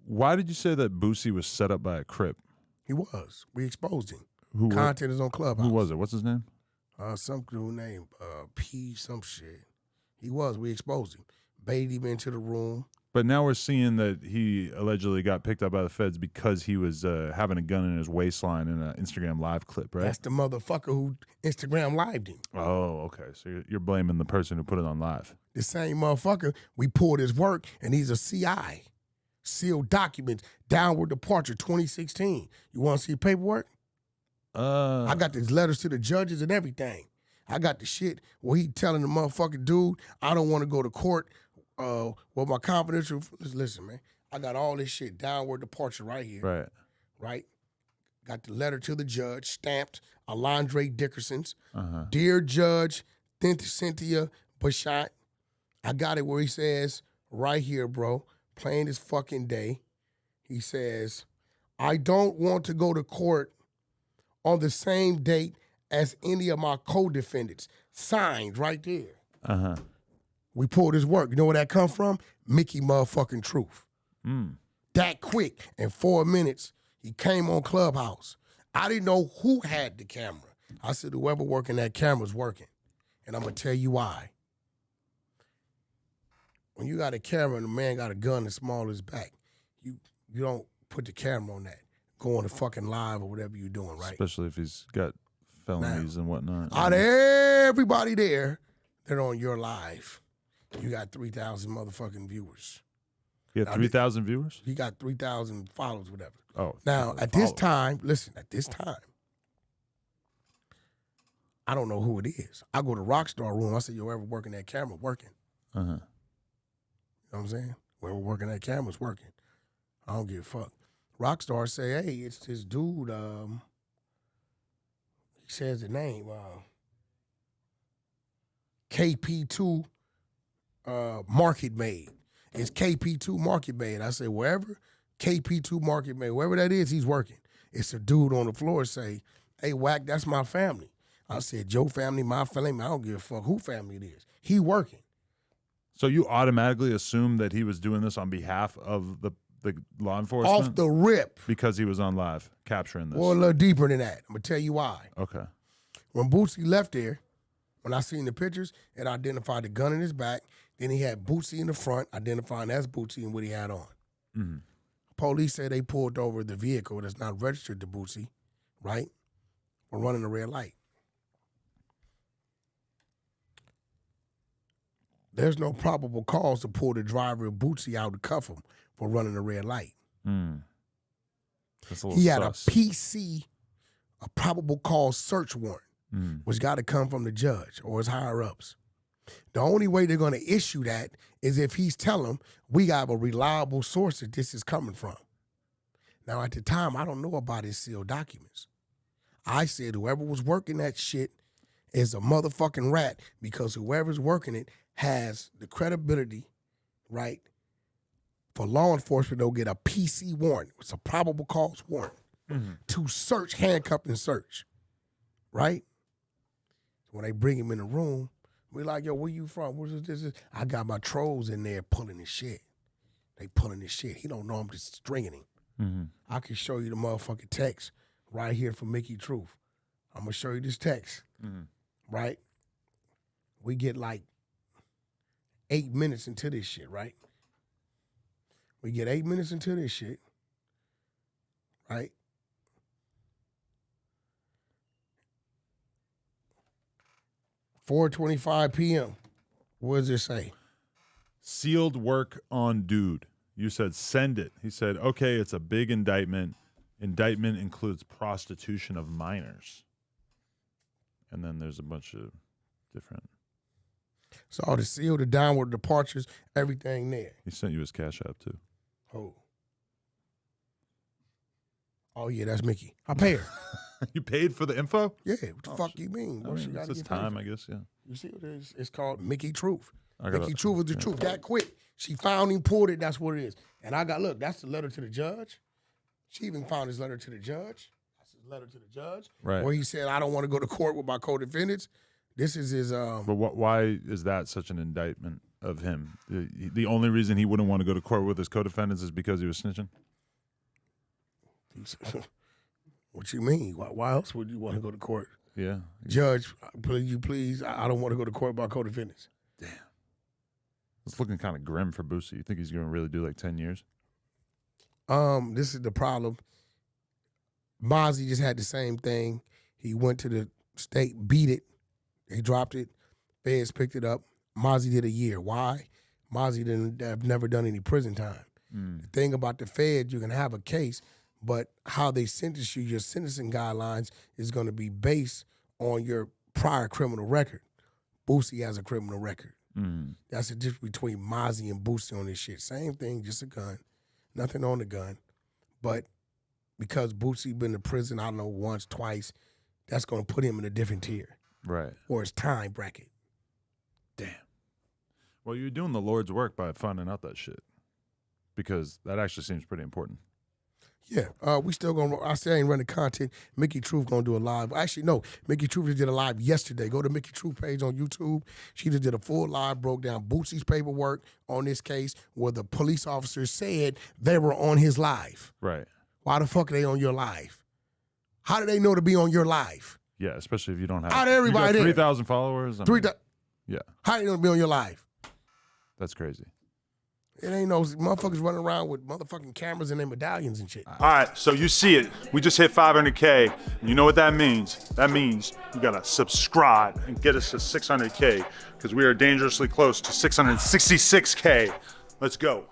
Why did you say that Boosie was set up by a Crip? He was. We exposed him. Who Content is on Clubhouse. Who was it? What's his name? Some dude named P some shit. He was. We exposed him. Baited him into the room. But now we're seeing that he allegedly got picked up by the feds because he was having a gun in his waistline in an Instagram live clip, right? That's the motherfucker who Instagram lived him. Oh, okay. So you're blaming the person who put it on live. The same motherfucker, we pulled his work, and he's a CI. Sealed documents, downward departure 2016. You want to see paperwork? I got these letters to the judges and everything. I got the shit where he telling the motherfucking dude, I don't want to go to court with my confidential. Listen, man, I got all this shit, downward departure right here. Right. Right? Got the letter to the judge, stamped, Alondre Dickerson's. Dear Judge Cynthia Bashot, I got it where he says, right here, bro, plain as fucking day. He says, I don't want to go to court on the same date as any of my co-defendants. Signed right there. We pulled his work. You know where that come from? Mickey motherfucking Truth. That quick, in 4 minutes, he came on Clubhouse. I didn't know who had the camera. I said, whoever working that camera's working. And I'm going to tell you why. When you got a camera and a man got a gun as small as his back, you don't put the camera on that. Go on the fucking live or whatever you're doing, right? Especially if he's got felonies and whatnot. Out of everybody there, they're on your live. You got 3,000 motherfucking viewers. You got 3,000 viewers? He got 3,000 followers, whatever. Oh. Now, at this time, listen, at this time, I don't know who it is. I go to Rockstar room. I say, yo, whoever working that camera, working. You know what I'm saying? Whoever working that camera's working. I don't give a fuck. Rockstar say, hey, it's this dude, he says the name, KP2 Market Made. It's KP2 Market Made. I say, wherever KP2 Market Made, wherever that is, he's working. It's a dude on the floor say, hey, Wack, that's my family. I said, Joe family, my family, I don't give a fuck who family it is. He working. So you automatically assume that he was doing this on behalf of the law enforcement? Off the rip. Because he was on live capturing this. Well, a little deeper than that. I'm going to tell you why. Okay. When Boosie left there, when I seen the pictures, it identified the gun in his back. Then he had Boosie in the front, identifying as Boosie and what he had on. Police say they pulled over the vehicle that's not registered to Boosie, right, for running a red light. There's no probable cause to pull the driver of Boosie out to cuff him for running a red light. That's a little He had sus. a PC, a probable cause search warrant, which got to come from the judge or his higher-ups. The only way they're going to issue that is if he's telling them, we got a reliable source that this is coming from. Now, at the time, I don't know about his sealed documents. I said whoever was working that shit is a motherfucking rat because whoever's working it has the credibility, right, for law enforcement, they'll get a PC warrant. It's a probable cause warrant to search, handcuff, and search, right? When they bring him in the room, we like, yo, where you from? What is this? I got my trolls in there pulling his shit. They pulling his shit. He don't know I'm just stringing him. I can show you the motherfucking text right here from Mickey Truth. I'm going to show you this text, right? We get like 8 minutes into this shit, right? We get 8 minutes into this shit, right? $4:25 p.m. What does it say? Sealed work on dude. You said send it. He said, okay, it's a big indictment. Indictment includes prostitution of minors. And then there's a bunch of different. So all the seal, the downward departures, everything there. He sent you his Cash App too. Oh yeah, that's Mickey. I pay her. You paid for the info? Yeah, what the fuck you mean? I mean, it's his time, I guess, yeah. You see what it is? It's called Mickey Truth. Mickey Truth is the truth. That quick. She found him, pulled it, that's what it is. And I got, look, that's the letter to the judge. She even found his letter to the judge. That's his letter to the judge. Right. Where he said, I don't want to go to court with my co-defendants. This is his... But why is that such an indictment? of him? The only reason he wouldn't want to go to court with his co-defendants is because he was snitching? What you mean? Why else would you want to go to court? Yeah. Judge, please, I don't want to go to court by co-defendants. Damn. It's looking kind of grim for Boosie. You think he's going to really do like 10 years? This is the problem. Mozzie just had the same thing. He went to the state, beat it. They dropped it. Feds picked it up. Mozzie did a year. Why? Mozzie have never done any prison time. The thing about the Feds, you can have a case, but how they sentence you, your sentencing guidelines is going to be based on your prior criminal record. Boosie has a criminal record. That's the difference between Mozzie and Boosie on this shit. Same thing, just a gun. Nothing on the gun. But because Boosie been to prison, I don't know, once, twice, that's going to put him in a different tier. Right. Or his time bracket. Damn. Well, you're doing the Lord's work by finding out that shit. Because that actually seems pretty important. Yeah, we still gonna. I still ain't running content. Mickey Truth gonna do a live. Actually, no. Mickey Truth just did a live yesterday. Go to Mickey Truth page on YouTube. She just did a full live, broke down Boosie's paperwork on this case, where the police officers said they were on his live. Right. Why the fuck are they on your live? How do they know to be on your live? Yeah, especially if you don't have. How did everybody 3,000 followers. Yeah. How they know to be on your live? That's crazy. It ain't no motherfuckers running around with motherfucking cameras and their medallions and shit. All right, so you see it. We just hit 500K. And you know what that means? That means you gotta subscribe and get us to 600K because we are dangerously close to 666K. Let's go.